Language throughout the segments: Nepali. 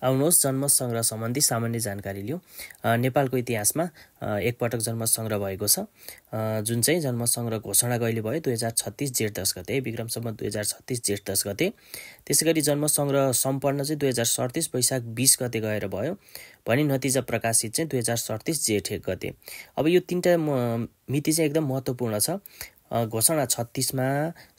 आउनुहोस् जन्म सङ्ग्रह सम्बन्धी सामान्य जानकारी लिउँ। नेपालको इतिहासमा एकपटक जन्म सङ्ग्रह भएको छ, जुन चाहिँ जन्म सङ्ग्रह घोषणा कहिले भयो 2036 जेठ 10 गते, विक्रम सम्वत 2036 जेठ 10 गते। त्यसै गरी जन्म सङ्ग्रह सम्पन्न चाहिँ 2037 वैशाख 20 गते गएर भयो भने नतिजा प्रकाशित चाहिँ 2037 जेठ 1 गते। अब यो तीनटा मिति चाहिँ एकदम महत्त्वपूर्ण छ। घोषणा 36 मा,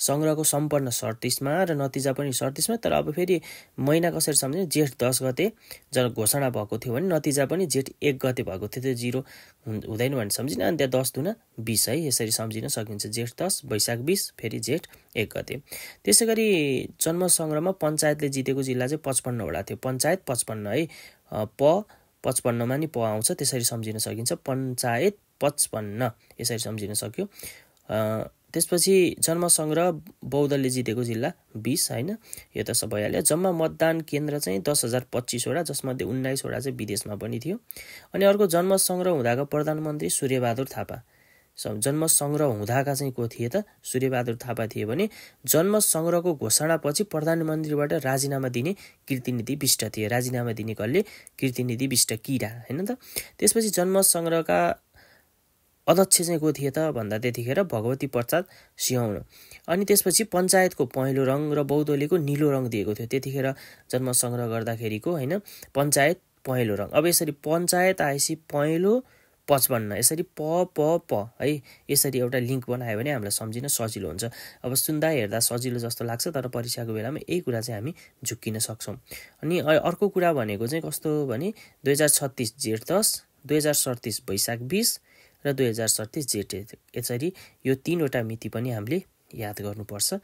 सङ्ग्रहको सम्पन्न 37 मा र नतिजा पनि 37 मा। तर अब फेरि महिना कसरी सम्झिने, जेठ 10 गते जब घोषणा भएको थियो भने नतिजा पनि जेठ 1 गते भएको थियो, त्यो जिरो हुँदैन भने सम्झिने। अनि त्यहाँ 10 दुना 20 है, यसरी सम्झिन सकिन्छ। जेठ 10 वैशाख 20 फेरि जेठ 1 गते। त्यसै गरी जन्म सङ्ग्रहमा पञ्चायतले जितेको जिल्ला चाहिँ 55 वटा थियो। पञ्चायत 55 है, 55 मा नि प आउँछ, त्यसरी सम्झिन सकिन्छ। पञ्चायत 55 यसरी सम्झिन सक्यो। त्यसपछि जन्म सङ्ग्रह बौद्धले जितेको जिल्ला 20 होइन, यो त सब भइहाल्यो। जम्मा मतदान केन्द्र चाहिँ 10,025 वटा, जसमध्ये 19 वटा चाहिँ विदेशमा पनि थियो। अनि अर्को जन्म सङ्ग्रह हुँदाका प्रधानमन्त्री सूर्यबहादुर थापा। जन्म सङ्ग्रह हुँदाका चाहिँ को थिए त, सूर्यबहादुर थापा थिए भने जन्म सङ्ग्रहको घोषणापछि प्रधानमन्त्रीबाट राजीनामा दिने कीर्तिनिधि बिष्ट थिए। राजीनामा दिने कसले, कीर्तिनिधि बिष्ट किरा होइन त। त्यसपछि जन्म सङ्ग्रहका अध्यक्ष चाहिँ को थिए त भन्दा त्यतिखेर भगवती प्रसाद सिंह। अनि त्यसपछि पञ्चायतको पहेँलो रङ र बौद्धलीको निलो रङ दिएको थियो त्यतिखेर जन्म सङ्ग्रह गर्दाखेरिको होइन, पञ्चायत पहेँलो रङ। अब यसरी पञ्चायत आएपछि पहेँलो 55, यसरी प है, यसरी एउटा लिङ्क बनायो भने हामीलाई सम्झिन सजिलो हुन्छ। अब सुन्दा हेर्दा सजिलो जस्तो लाग्छ, तर परीक्षाको बेलामा यही कुरा चाहिँ हामी झुक्किन सक्छौँ। अनि अर्को कुरा भनेको चाहिँ कस्तो भने 2036 जेठ 10, 2037 वैशाख 20 र 2037 जेठ 1, यसरी यो 3वटा मिति पनि हामीले याद गर्नुपर्छ।